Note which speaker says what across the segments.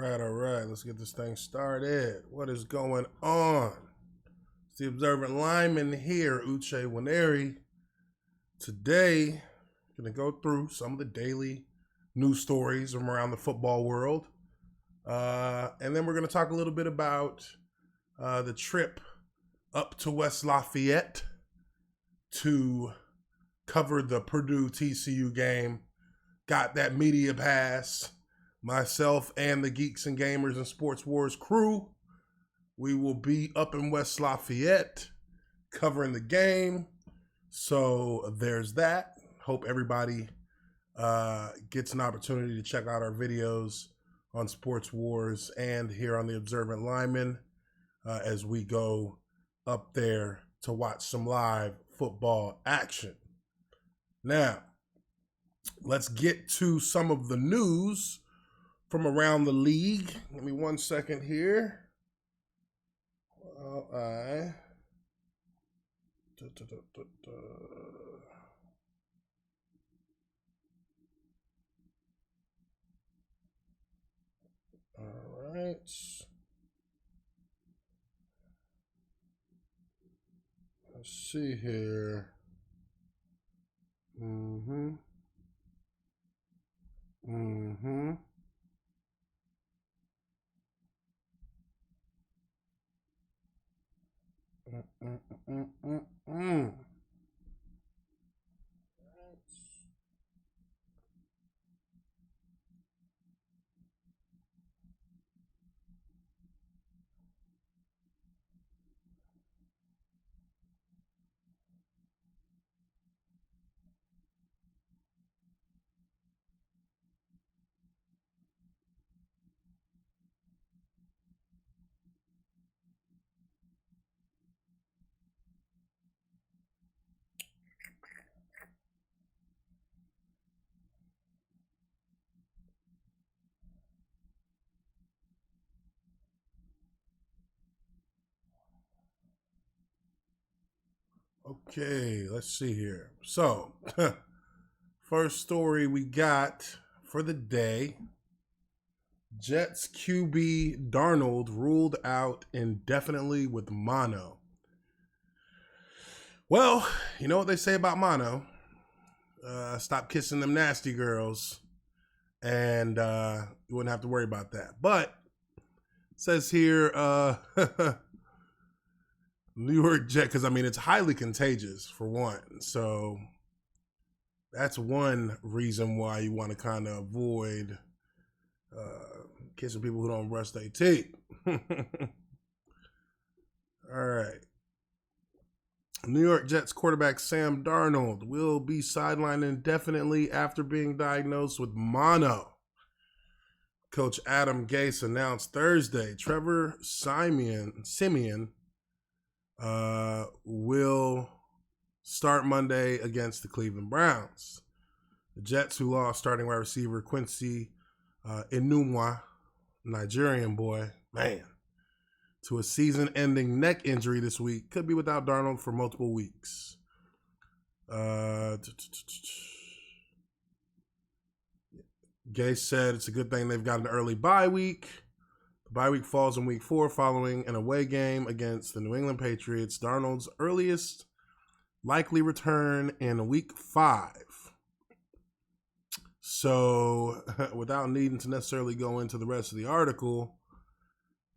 Speaker 1: All right. Let's get this thing started. What is going on? It's the Observant Lineman here, Uche Waneri. Today, I'm going to go through some of the daily news stories from around the football world. And then we're going to talk a little bit about the trip up to West Lafayette to cover the Purdue TCU game. Got that media pass. Myself and the Geeks and Gamers and Sports Wars crew, we will be up in West Lafayette covering the game. So there's that. Hope everybody gets an opportunity to check out our videos on Sports Wars and here on the Observant Lineman as we go up there to watch some live football action. Now, let's get to some of the news from around the league. Give me 1 second here. All right. Let's see here. Mm-hmm. Okay, let's see here. So, first story we got for the day. Jets QB Darnold ruled out indefinitely with mono. Well, you know what they say about mono. Stop kissing them nasty girls, and you wouldn't have to worry about that. But it says here, New York Jet, because I mean it's highly contagious for one, so that's one reason why you want to kind of avoid kissing people who don't brush their teeth. All right. New York Jets quarterback Sam Darnold will be sidelined indefinitely after being diagnosed with mono. Coach Adam Gase announced Thursday Trevor Siemian will start Monday against the Cleveland Browns. The Jets, who lost starting wide receiver Quincy Enunwa, Nigerian boy, man, to a season-ending neck injury this week, could be without Darnold for multiple weeks. Gase said it's a good thing they've got an early bye week. The bye week falls in week 4 following an away game against the New England Patriots. Darnold's earliest likely return in week 5. So, without needing to necessarily go into the rest of the article,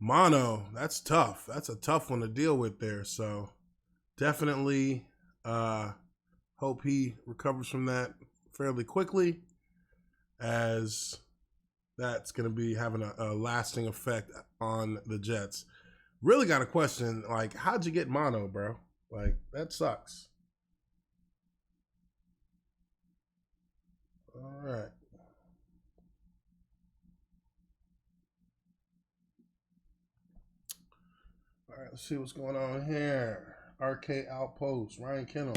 Speaker 1: mono, that's tough. That's a tough one to deal with there. So, definitely hope he recovers from that fairly quickly, as that's going to be having a lasting effect on the Jets. Really got a question, like, how'd you get mono, bro? Like, that sucks. All right. All right, let's see what's going on here. RK Outpost, Ryan Kennel.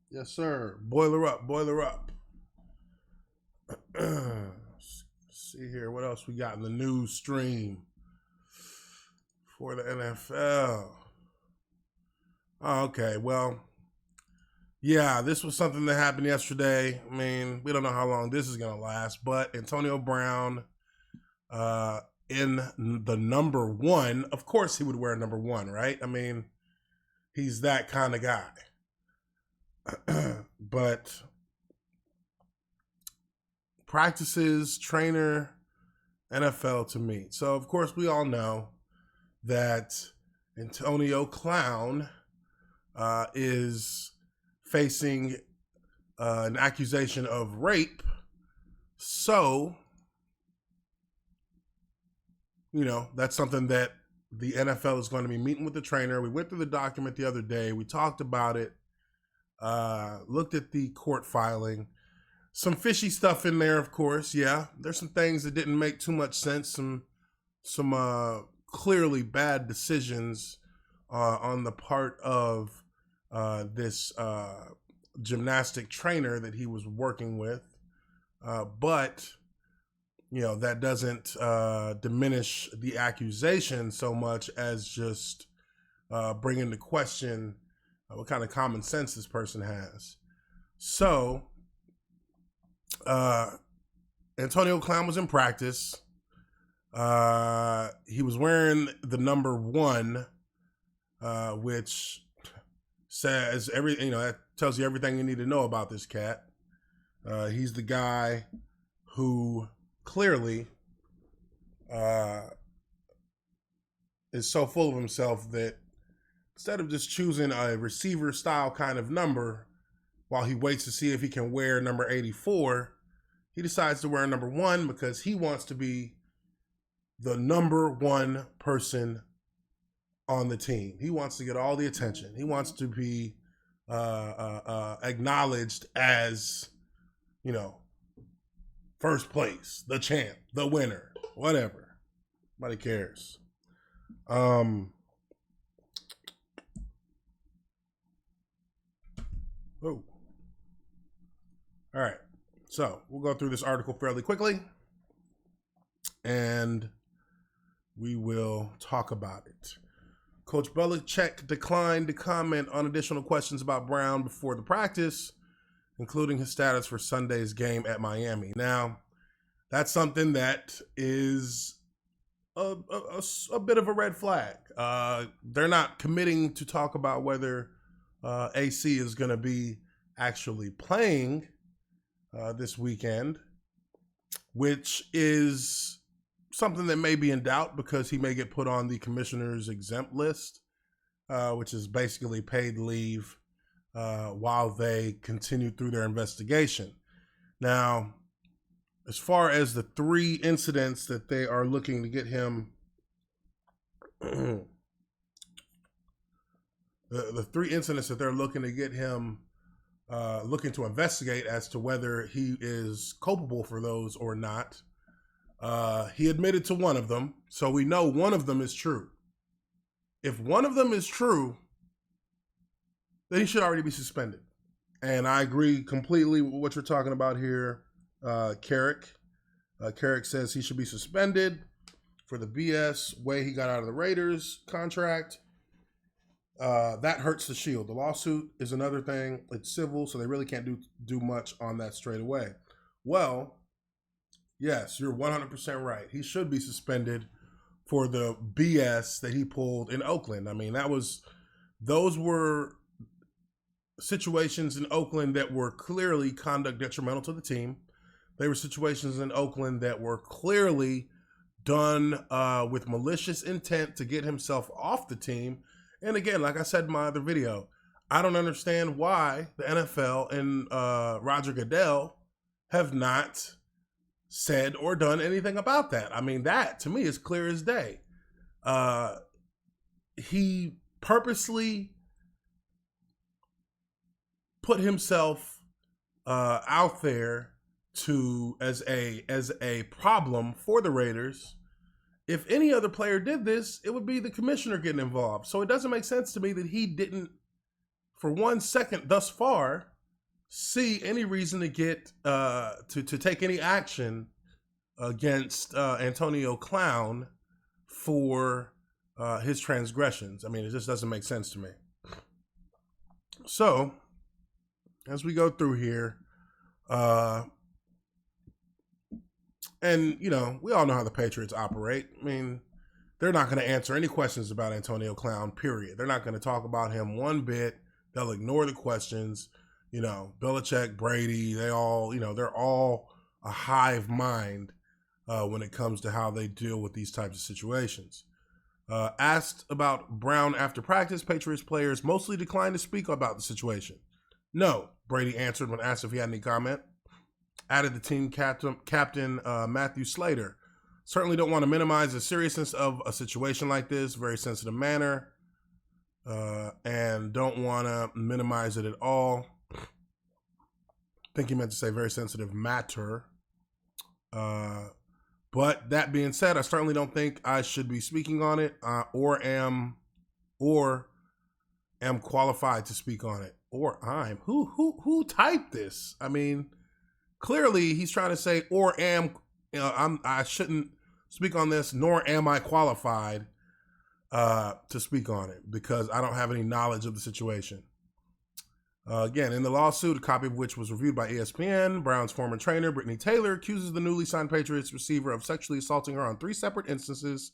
Speaker 1: Yes, sir. Boiler up, boiler up. Let's see here. What else we got in the news stream for the NFL? Oh, okay, well, Yeah, this was something that happened yesterday. I mean, we don't know how long this is going to last, but Antonio Brown in the number one, of course he would wear number one, right? I mean, he's that kind of guy. But practices, trainer, NFL to meet. So, of course, we all know that Antonio Clown is facing an accusation of rape. So, that's something that the NFL is going to be meeting with the trainer. We went through the document the other day. We talked about it, looked at the court filing. Some fishy stuff in there, of course. Yeah, there's some things that didn't make too much sense. Some clearly bad decisions on the part of this gymnastic trainer that he was working with. But that doesn't diminish the accusation so much as just bring into question what kind of common sense this person has. So, Antonio Clown was in practice. He was wearing the number one, which says that tells you everything you need to know about this cat. He's the guy who clearly is so full of himself that instead of just choosing a receiver style kind of number while he waits to see if he can wear number 84, he decides to wear number one because he wants to be the number one person on the team. He wants to get all the attention. He wants to be acknowledged as, first place, the champ, the winner, whatever. Nobody cares. Oh. All right. So we'll go through this article fairly quickly and we will talk about it. Coach Belichick declined to comment on additional questions about Brown before the practice, including his status for Sunday's game at Miami. Now, that's something that is a bit of a red flag. They're not committing to talk about whether AC is going to be actually playing this weekend, which is something that may be in doubt because he may get put on the commissioner's exempt list, which is basically paid leave while they continue through their investigation. Now, as far as the three incidents that they are looking to get him, the three incidents that they're looking to get him, looking to investigate as to whether he is culpable for those or not. He admitted to one of them, so we know one of them is true. If one of them is true, then he should already be suspended. And I agree completely with what you're talking about here, Carrick. Carrick says he should be suspended for the BS way he got out of the Raiders contract. That hurts the Shield. The lawsuit is another thing. It's civil, so they really can't do much on that straight away. Well, yes, you're 100% right. He should be suspended for the BS that he pulled in Oakland. I mean, those were situations in Oakland that were clearly conduct detrimental to the team. They were situations in Oakland that were clearly done with malicious intent to get himself off the team. And again, like I said in my other video, I don't understand why the NFL and Roger Goodell have not said or done anything about that. I mean, that to me is clear as day. He purposely put himself out there as a problem for the Raiders. If any other player did this, it would be the commissioner getting involved. So it doesn't make sense to me that he didn't, for 1 second thus far, see any reason to get to take any action against Antonio Clown for his transgressions. I mean, it just doesn't make sense to me. So as we go through here, and we all know how the Patriots operate. I mean, they're not going to answer any questions about Antonio Clown, period. They're not going to talk about him one bit. They'll ignore the questions. Belichick, Brady, they're all a hive mind when it comes to how they deal with these types of situations. Asked about Brown after practice, Patriots players mostly declined to speak about the situation. No, Brady answered when asked if he had any comment. Added the team captain Matthew Slater. Certainly don't want to minimize the seriousness of a situation like this, very sensitive manner, and don't want to minimize it at all. I think he meant to say very sensitive matter. But that being said, I certainly don't think I should be speaking on it, or am qualified to speak on it. Who typed this? I mean, clearly he's trying to say or am. I shouldn't speak on this, nor am I qualified to speak on it because I don't have any knowledge of the situation. Again, in the lawsuit, a copy of which was reviewed by ESPN, Brown's former trainer, Brittany Taylor, accuses the newly signed Patriots receiver of sexually assaulting her on 3 separate instances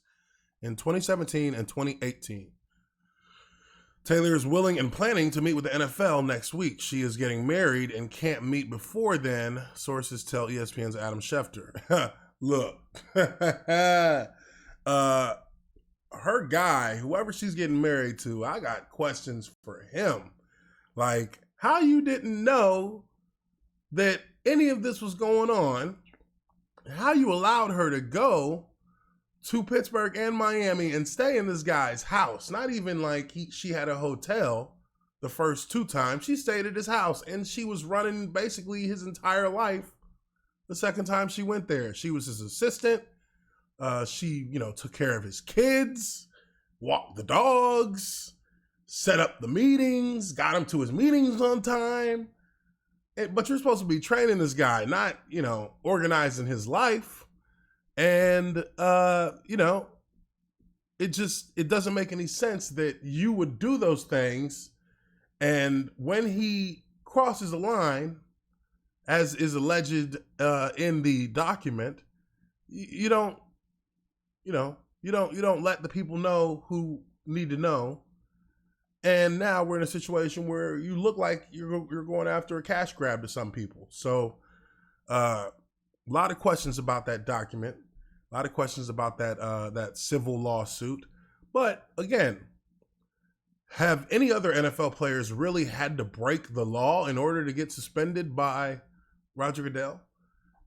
Speaker 1: in 2017 and 2018. Taylor is willing and planning to meet with the NFL next week. She is getting married and can't meet before then, sources tell ESPN's Adam Schefter. Look, her guy, whoever she's getting married to, I got questions for him. Like, how you didn't know that any of this was going on, how you allowed her to go to Pittsburgh and Miami and stay in this guy's house. Not even like she had a hotel the first 2 times. She stayed at his house and she was running basically his entire life the second time she went there. She was his assistant. She, took care of his kids, walked the dogs, set up the meetings, got him to his meetings on time. But you're supposed to be training this guy, not, organizing his life. And, it doesn't make any sense that you would do those things. And when he crosses a line, as is alleged in the document, you don't let the people know who need to know. And now we're in a situation where you look like you're going after a cash grab to some people. So a lot of questions about that document, a lot of questions about that civil lawsuit. But again, have any other NFL players really had to break the law in order to get suspended by Roger Goodell?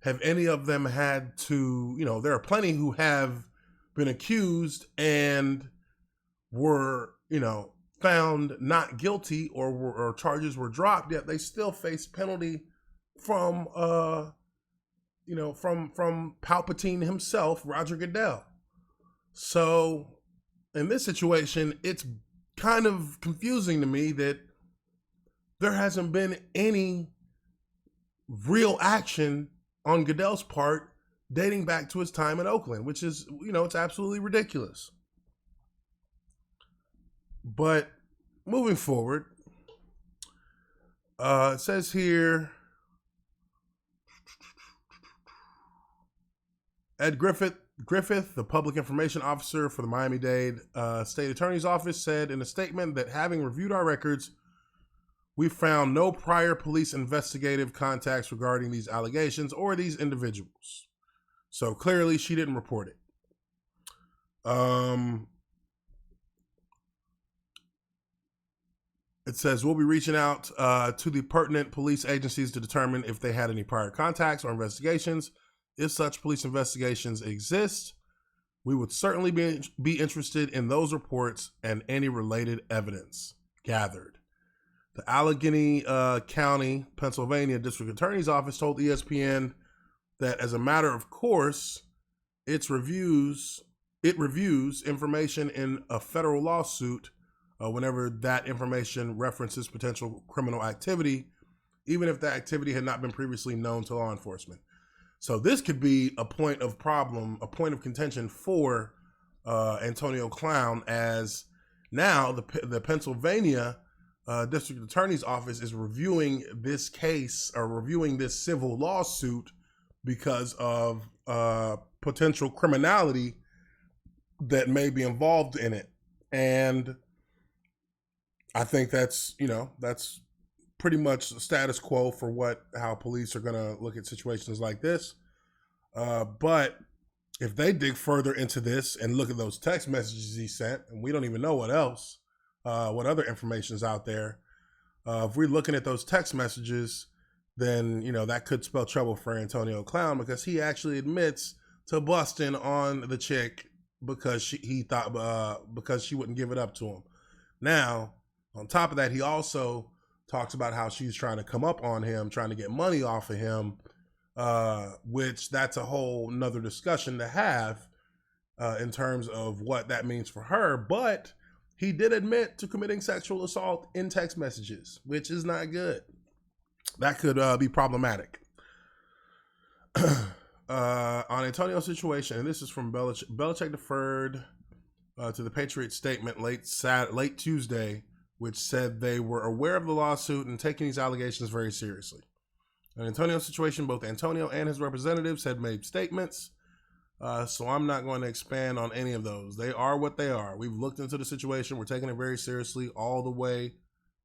Speaker 1: Have any of them had to, there are plenty who have been accused and were, found not guilty or charges were dropped, yet they still face penalty from from Palpatine himself, Roger Goodell. So in this situation, it's kind of confusing to me that there hasn't been any real action on Goodell's part dating back to his time in Oakland, which is, it's absolutely ridiculous. But moving forward, it says here, Ed Griffith, the public information officer for the Miami-Dade State Attorney's Office, said in a statement that having reviewed our records, we found no prior police investigative contacts regarding these allegations or these individuals. So clearly she didn't report it. It says, we'll be reaching out to the pertinent police agencies to determine if they had any prior contacts or investigations. If such police investigations exist, we would certainly be interested in those reports and any related evidence gathered. The Allegheny County, Pennsylvania District Attorney's Office told ESPN that as a matter of course, it reviews information in a federal lawsuit whenever that information references potential criminal activity, even if that activity had not been previously known to law enforcement. So this could be a point of problem, a point of contention for Antonio Clown, as now the Pennsylvania district attorney's office is reviewing this case or reviewing this civil lawsuit because of potential criminality that may be involved in it. And I think that's pretty much the status quo for how police are going to look at situations like this. But if they dig further into this and look at those text messages he sent, and we don't even know what else, what other information is out there, if we're looking at those text messages, then that could spell trouble for Antonio Clown, because he actually admits to busting on the chick because he thought because she wouldn't give it up to him. Now, on top of that, he also talks about how she's trying to come up on him, trying to get money off of him, which that's a whole nother discussion to have in terms of what that means for her. But he did admit to committing sexual assault in text messages, which is not good. That could be problematic. On Antonio's situation, and this is from Belichick. Belichick deferred to the Patriots' statement late Tuesday, which said they were aware of the lawsuit and taking these allegations very seriously. In Antonio's situation, both Antonio and his representatives had made statements, so I'm not going to expand on any of those. They are what they are. We've looked into the situation. We're taking it very seriously all the way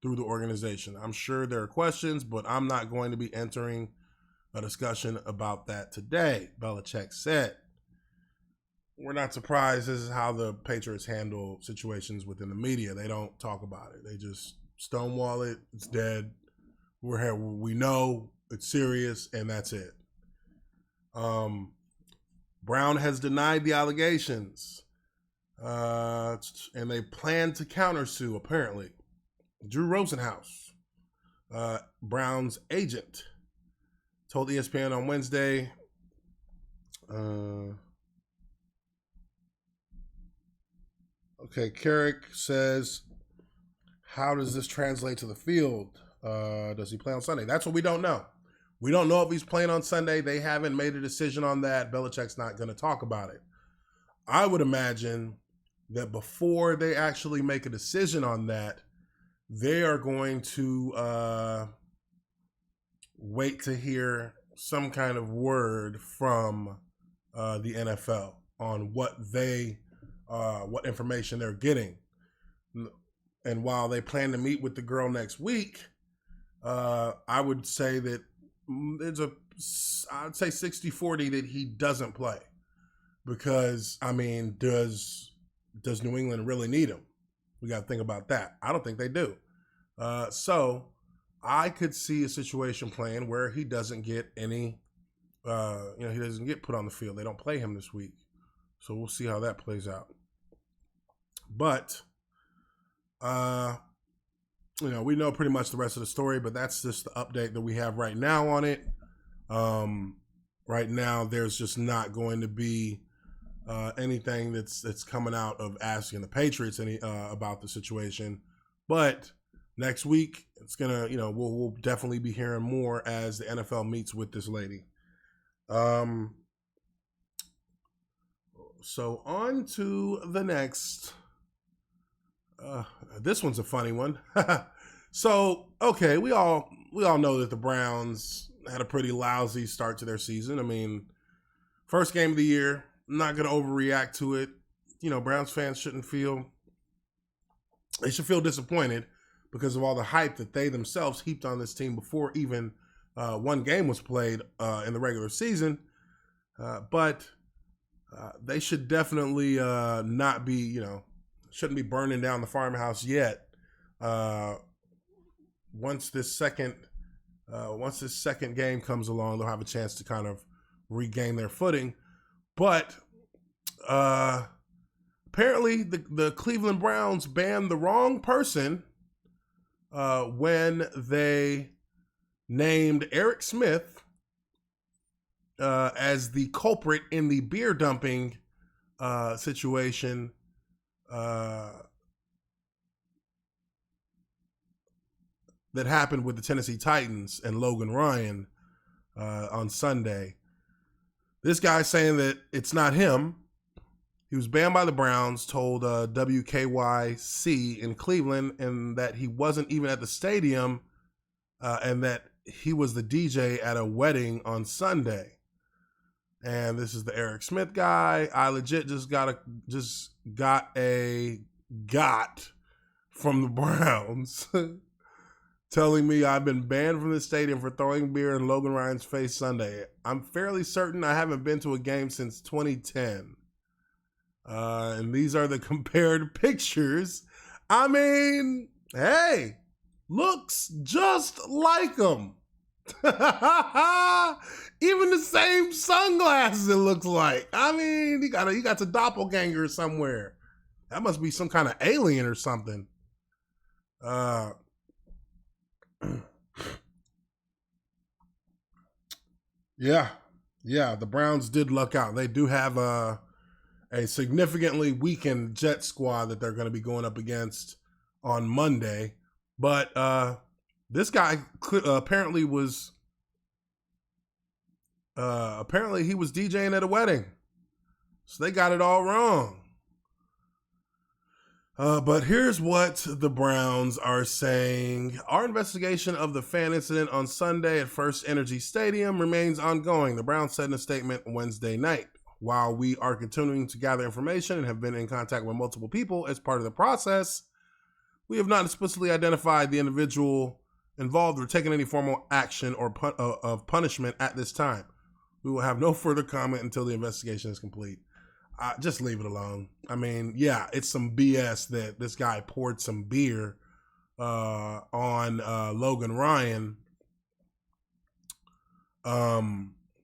Speaker 1: through the organization. I'm sure there are questions, but I'm not going to be entering a discussion about that today, Belichick said. We're not surprised. This is how the Patriots handle situations within the media. They don't talk about it. They just stonewall it. It's dead. We're here. We know it's serious, and that's it. Brown has denied the allegations, and they plan to countersue, apparently. Drew Rosenhaus, Brown's agent, told ESPN on Wednesday, Carrick says, how does this translate to the field? Does he play on Sunday? That's what we don't know. We don't know if he's playing on Sunday. They haven't made a decision on that. Belichick's not going to talk about it. I would imagine that before they actually make a decision on that, they are going to wait to hear some kind of word from the NFL on what information they're getting. And while they plan to meet with the girl next week, I would say that I'd say 60-40 that he doesn't play, because does New England really need him? We got to think about that. I don't think they do. So I could see a situation playing where he doesn't get any, he doesn't get put on the field. They don't play him this week. So we'll see how that plays out. But, we know pretty much the rest of the story, but that's just the update that we have right now on it. Right now, there's just not going to be anything that's coming out of asking the Patriots about the situation. But next week, it's gonna, we'll definitely be hearing more as the NFL meets with this lady. So on to the next. This one's a funny one. So, okay, we all know that the Browns had a pretty lousy start to their season. First game of the year, not going to overreact to it. Browns fans should feel disappointed because of all the hype that they themselves heaped on this team before even one game was played in the regular season. But they should definitely not be, shouldn't be burning down the farmhouse yet. Once this second game comes along, they'll have a chance to kind of regain their footing. But apparently the Cleveland Browns banned the wrong person when they named Eric Smith as the culprit in the beer dumping situation that happened with the Tennessee Titans and Logan Ryan on Sunday. This guy's saying that it's not him, He was banned by the Browns, told WKYC in Cleveland, and that he wasn't even at the stadium, and that he was the DJ at a wedding on Sunday. And this is the Eric Smith guy. I legit just got a from the Browns telling me I've been banned from the stadium for throwing beer in Logan Ryan's face Sunday. I'm fairly certain I haven't been to a game since 2010. And these are the compared pictures. I mean, hey, looks just like him. Even the same sunglasses, it looks like. I mean, he got a doppelganger somewhere. That must be some kind of alien or something. Yeah, the Browns did luck out. They do have a significantly weakened Jet squad that they're going to be going up against on Monday. But this guy apparently he was DJing at a wedding. So they got it all wrong. But here's what the Browns are saying. Our investigation of the fan incident on Sunday at First Energy Stadium remains ongoing, the Browns said in a statement Wednesday night. While we are continuing to gather information and have been in contact with multiple people as part of the process, we have not explicitly identified the individual involved or taken any formal action or of punishment at this time. We will have no further comment until the investigation is complete. Just leave it alone. I mean, yeah, it's some BS that this guy poured some beer on Logan Ryan.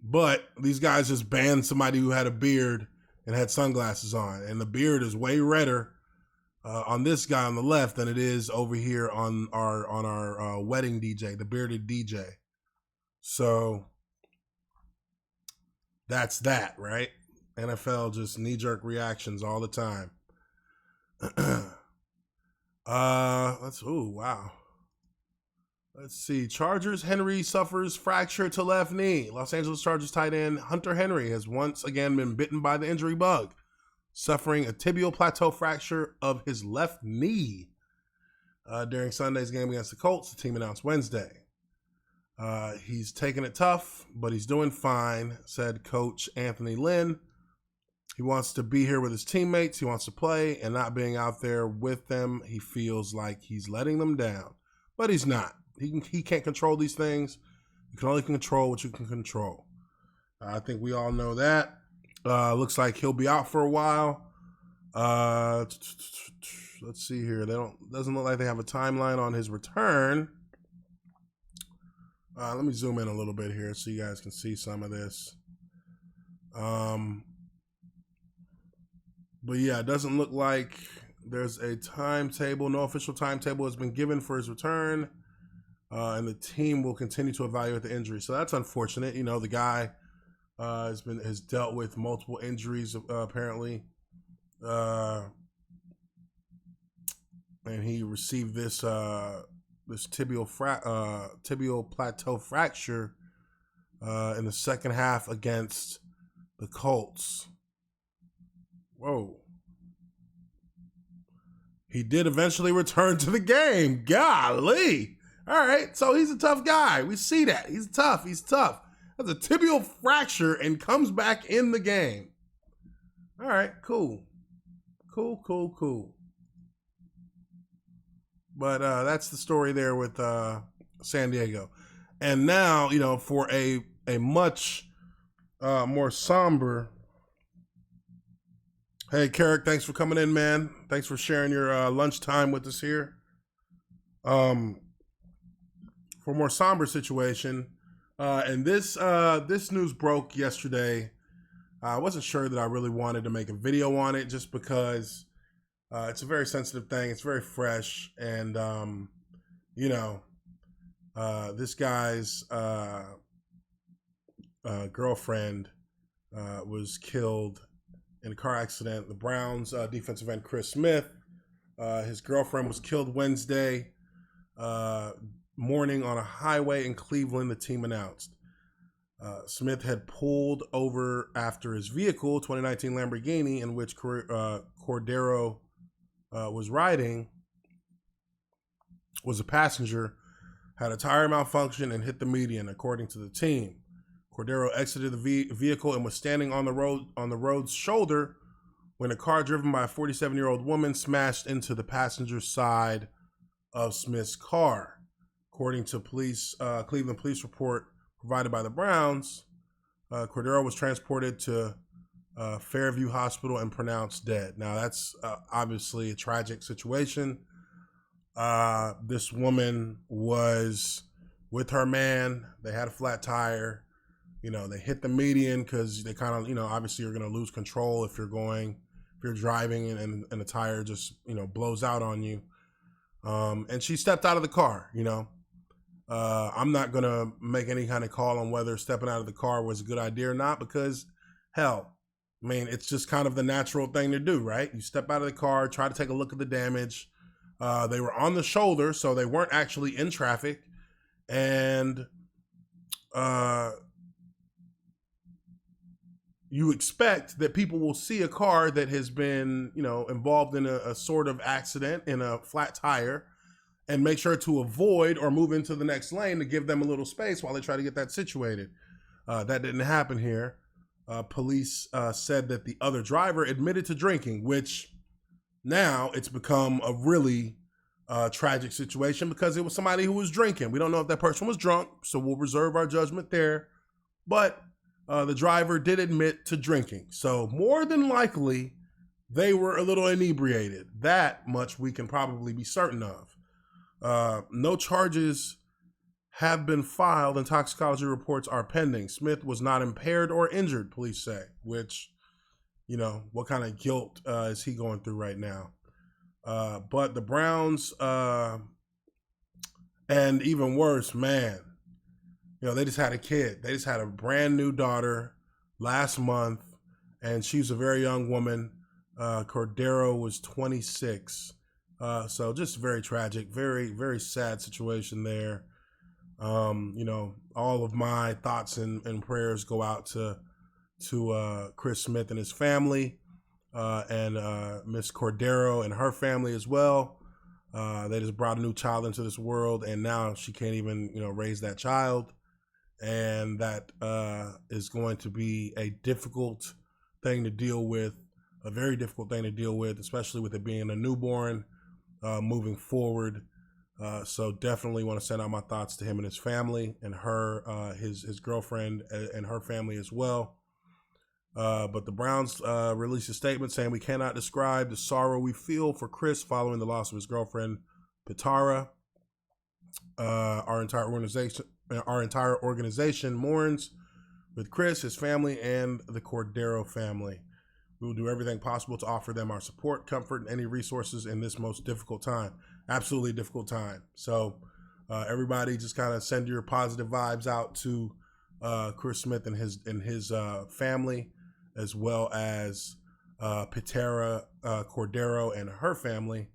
Speaker 1: But these guys just banned somebody who had a beard and had sunglasses on. And the beard is way redder on this guy on the left than it is over here on our wedding DJ, the bearded DJ. So that's that, right? NFL just knee-jerk reactions all the time. Wow. Let's see. Chargers, Henry suffers fracture to left knee. Los Angeles Chargers tight end Hunter Henry has once again been bitten by the injury bug, suffering a tibial plateau fracture of his left knee during Sunday's game against the Colts, the team announced Wednesday. He's taking it tough, but he's doing fine, said Coach Anthony Lynn. He wants to be here with his teammates. He wants to play, and not being out there with them, he feels like he's letting them down. But he's not. He can't control these things. You can only control what you can control. I think we all know that. Looks like he'll be out for a while. Let's see here. Doesn't look like they have a timeline on his return. Let me zoom in a little bit here so you guys can see some of this. But yeah, it doesn't look like there's a timetable. No official timetable has been given for his return. And the team will continue to evaluate the injury. So that's unfortunate. You know, the guy has dealt with multiple injuries apparently. And he received this tibial plateau fracture in the second half against the Colts. Whoa. He did eventually return to the game. Golly. All right. So he's a tough guy. We see that. He's tough. Has a tibial fracture and comes back in the game. All right. Cool. But that's the story there with San Diego. And now, you know, for a much more somber. Hey, Carrick, thanks for coming in, man. Thanks for sharing your lunchtime with us here. For a more somber situation, and this news broke yesterday. I wasn't sure that I really wanted to make a video on it just because it's a very sensitive thing. It's very fresh, and this guy's girlfriend was killed in a car accident. The Browns defensive end Chris Smith, his girlfriend was killed Wednesday morning on a highway in Cleveland, the team announced. Smith had pulled over after his vehicle, 2019 Lamborghini, in which Cordero was riding, was a passenger, had a tire malfunction and hit the median, according to the team. Cordero exited the vehicle and was standing on the road's shoulder when a car driven by a 47-year-old woman smashed into the passenger side of Smith's car. According to Cleveland police report provided by the Browns, Cordero was transported to Fairview Hospital and pronounced dead. Now, that's obviously a tragic situation. This woman was with her man. They had a flat tire. They hit the median because they kind of, obviously you're going to lose control if you're driving and the tire just, blows out on you. And she stepped out of the car, I'm not going to make any kind of call on whether stepping out of the car was a good idea or not, because hell, it's just kind of the natural thing to do, right? You step out of the car, try to take a look at the damage. They were on the shoulder, so they weren't actually in traffic. And you expect that people will see a car that has been, involved in a sort of accident in a flat tire and make sure to avoid or move into the next lane to give them a little space while they try to get that situated. That didn't happen here. Police said that the other driver admitted to drinking, which now it's become a really tragic situation because it was somebody who was drinking. We don't know if that person was drunk, so we'll reserve our judgment there. But the driver did admit to drinking. So more than likely, they were a little inebriated. That much we can probably be certain of. No charges have been filed and toxicology reports are pending. Smith was not impaired or injured, police say, which, what kind of guilt is he going through right now? But the Browns, and even worse, man, they just had a kid. They just had a brand new daughter last month, and she's a very young woman. Cordero was 26. So just very tragic, very, very sad situation there. All of my thoughts and prayers go out to Chris Smith and his family, and Miss Cordero and her family as well. They just brought a new child into this world, and now she can't even, raise that child. And that is going to be a difficult thing to deal with, a very difficult thing to deal with, especially with it being a newborn. Moving forward. So definitely want to send out my thoughts to him and his family, and her, his girlfriend and her family as well. But the Browns released a statement saying, "We cannot describe the sorrow we feel for Chris following the loss of his girlfriend, Pitara. Our entire organization mourns with Chris, his family, and the Cordero family. We will do everything possible to offer them our support, comfort, and any resources in this most difficult time." Absolutely difficult time. So everybody just kind of send your positive vibes out to Chris Smith and his family, as well as Pitara Cordero and her family,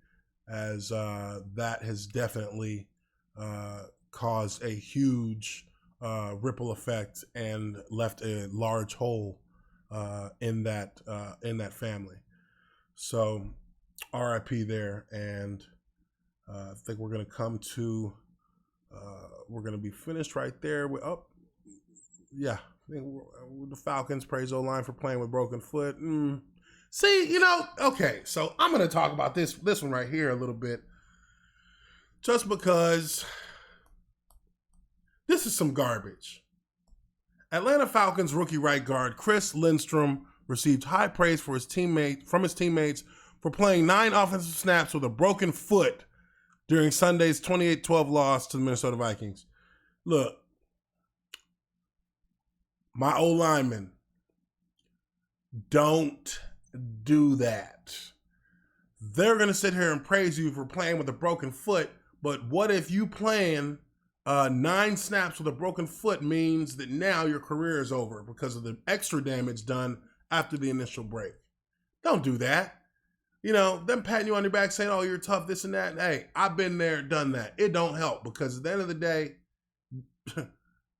Speaker 1: as that has definitely caused a huge ripple effect and left a large hole in that family. So RIP there. And I think we're going to come to, we're going to be finished right there. I think the Falcons praise O-line for playing with broken foot. See, okay, so I'm going to talk about this one right here a little bit, just because this is some garbage. Atlanta Falcons rookie right guard Chris Lindstrom received high praise from his teammates for playing 9 offensive snaps with a broken foot during Sunday's 28-12 loss to the Minnesota Vikings. Look, my O-linemen, don't do that. They're going to sit here and praise you for playing with a broken foot, but what if you playing 9 snaps with a broken foot means that now your career is over because of the extra damage done after the initial break? Don't do that. Them patting you on your back saying, "Oh, you're tough, this and that." Hey, I've been there, done that. It don't help, because at the end of the day,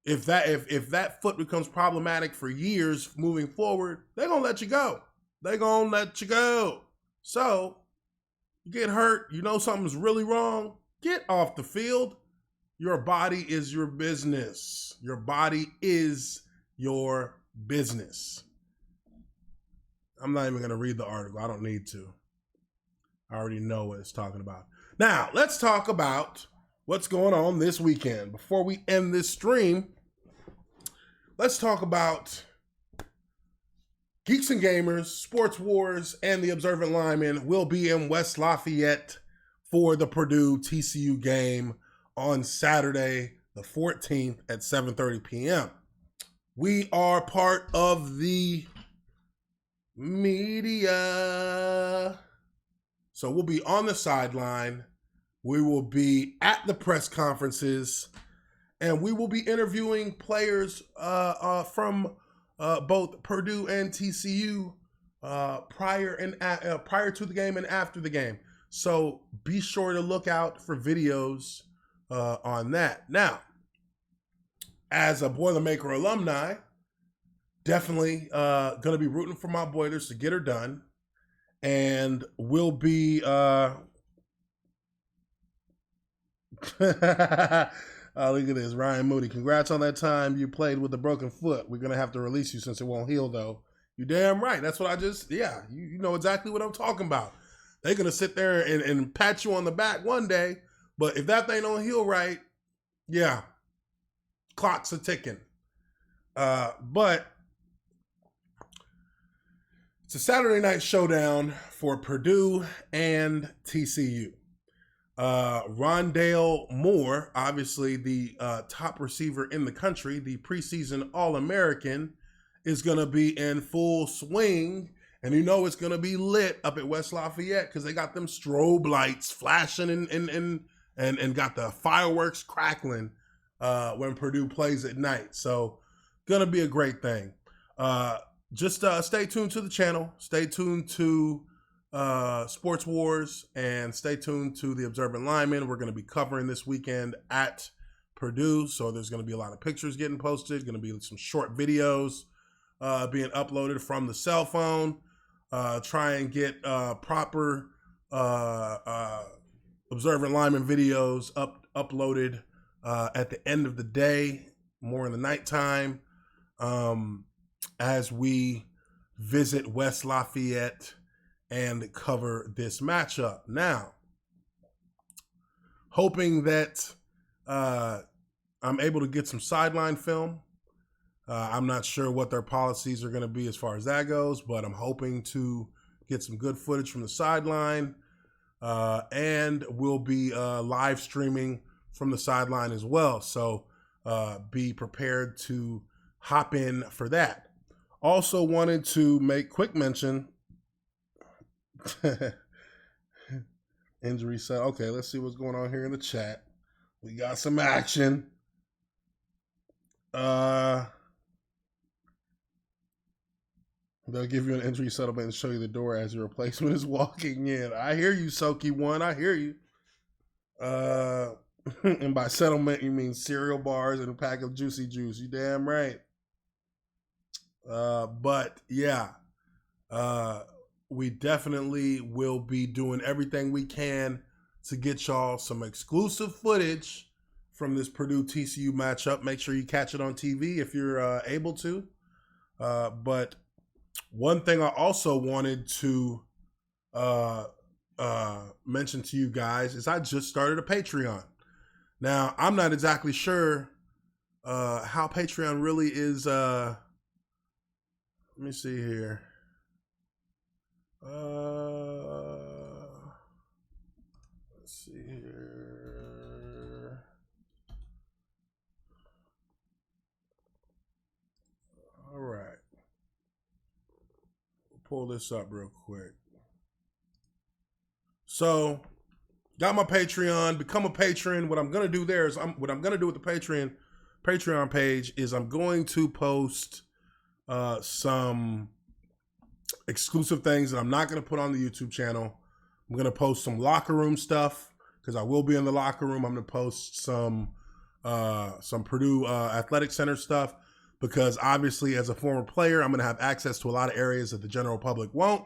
Speaker 1: If that foot becomes problematic for years moving forward, they're gonna let you go. They're gonna let you go. So you get hurt, you know something's really wrong, get off the field. Your body is your business. Your body is your business. I'm not even gonna read the article. I don't need to. I already know what it's talking about. Now, let's talk about what's going on this weekend. Before we end this stream, let's talk about Geeks and Gamers, Sports Wars, and the Observant Lineman will be in West Lafayette for the Purdue TCU game on Saturday, the 14th at 7:30 p.m. We are part of the media. So we'll be on the sideline. We will be at the press conferences, and we will be interviewing players from both Purdue and TCU prior to the game and after the game. So be sure to look out for videos on that. Now, as a Boilermaker alumni, definitely going to be rooting for my Boilers to get her done. And we'll be look at this, Ryan Moody. Congrats on that time you played with a broken foot. We're gonna have to release you since it won't heal though. You damn right. That's what I just you know exactly what I'm talking about. They're gonna sit there and pat you on the back one day, but if that thing don't heal right, yeah, clocks are ticking. But it's a Saturday night showdown for Purdue and TCU. Rondale Moore, obviously the top receiver in the country, the preseason All-American, is going to be in full swing. And you know it's going to be lit up at West Lafayette because they got them strobe lights flashing and got the fireworks crackling when Purdue plays at night. So going to be a great thing. Just stay tuned to the channel. Stay tuned to Sports Wars and stay tuned to the Observant Lineman. We're going to be covering this weekend at Purdue. So there's going to be a lot of pictures getting posted. Going to be some short videos being uploaded from the cell phone. Try and get proper Observant Lineman videos uploaded at the end of the day, more in the nighttime. As we visit West Lafayette and cover this matchup. Now, hoping that I'm able to get some sideline film. I'm not sure what their policies are going to be as far as that goes, but I'm hoping to get some good footage from the sideline. And we'll be live streaming from the sideline as well. So be prepared to hop in for that. Also wanted to make quick mention. Injury set. Okay, let's see what's going on here in the chat. We got some action. They'll give you an injury settlement and show you the door as your replacement is walking in. I hear you, Soki One. I hear you. And by settlement, you mean cereal bars and a pack of Juicy Juice. You damn right. But yeah, we definitely will be doing everything we can to get y'all some exclusive footage from this Purdue TCU matchup. Make sure you catch it on TV if you're able to. But one thing I also wanted to mention to you guys is I just started a Patreon. Now, I'm not exactly sure how Patreon really is. Let me see here. Let's see here. All right. We'll pull this up real quick. So, got my Patreon. Become a patron. What I'm gonna do there is what I'm gonna do with the Patreon page is I'm going to post some exclusive things that I'm not going to put on the YouTube channel. I'm going to post some locker room stuff because I will be in the locker room. I'm going to post some some Purdue Athletic Center stuff, because obviously as a former player, I'm going to have access to a lot of areas that the general public won't.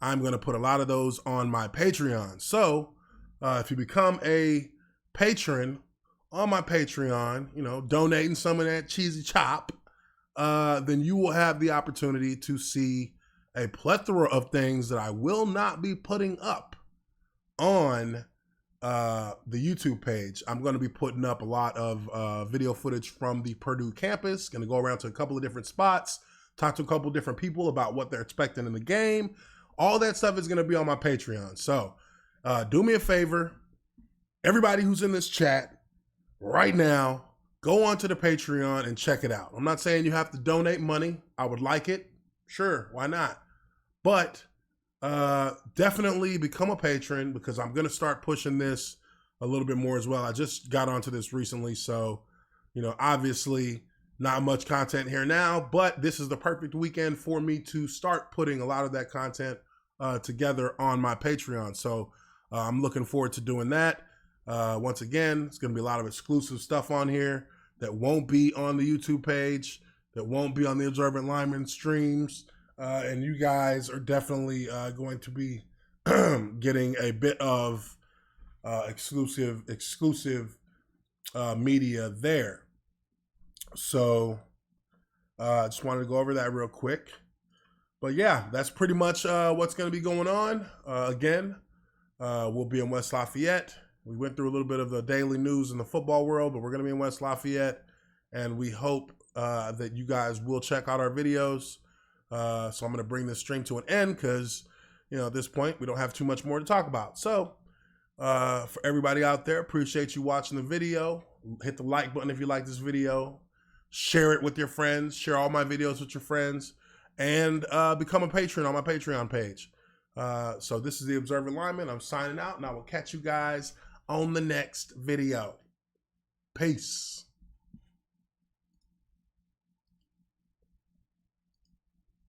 Speaker 1: I'm going to put a lot of those on my Patreon. So if you become a patron on my Patreon, you know, donating some of that cheesy chop, then you will have the opportunity to see a plethora of things that I will not be putting up on the YouTube page. I'm going to be putting up a lot of video footage from the Purdue campus. Going to go around to a couple of different spots, talk to a couple of different people about what they're expecting in the game. All that stuff is going to be on my Patreon. So do me a favor, everybody who's in this chat right now, go onto the Patreon and check it out. I'm not saying you have to donate money. I would like it. Sure, why not? But definitely become a patron, because I'm going to start pushing this a little bit more as well. I just got onto this recently, so, you know, obviously not much content here now, but this is the perfect weekend for me to start putting a lot of that content together on my Patreon. So I'm looking forward to doing that. Once again, it's going to be a lot of exclusive stuff on here that won't be on the YouTube page, that won't be on the Observant Lineman streams. And you guys are definitely going to be getting a bit of exclusive media there. So I just wanted to go over that real quick. But yeah, that's pretty much what's going to be going on. Again, we'll be in West Lafayette. We went through a little bit of the daily news in the football world, but we're going to be in West Lafayette. And we hope that you guys will check out our videos. So I'm going to bring this stream to an end because, you know, at this point, we don't have too much more to talk about. So for everybody out there, appreciate you watching the video. Hit the like button if you like this video. Share it with your friends. Share all my videos with your friends. And become a patron on my Patreon page. So this is the Observant Lineman. I'm signing out, and I will catch you guys on the next video. Peace.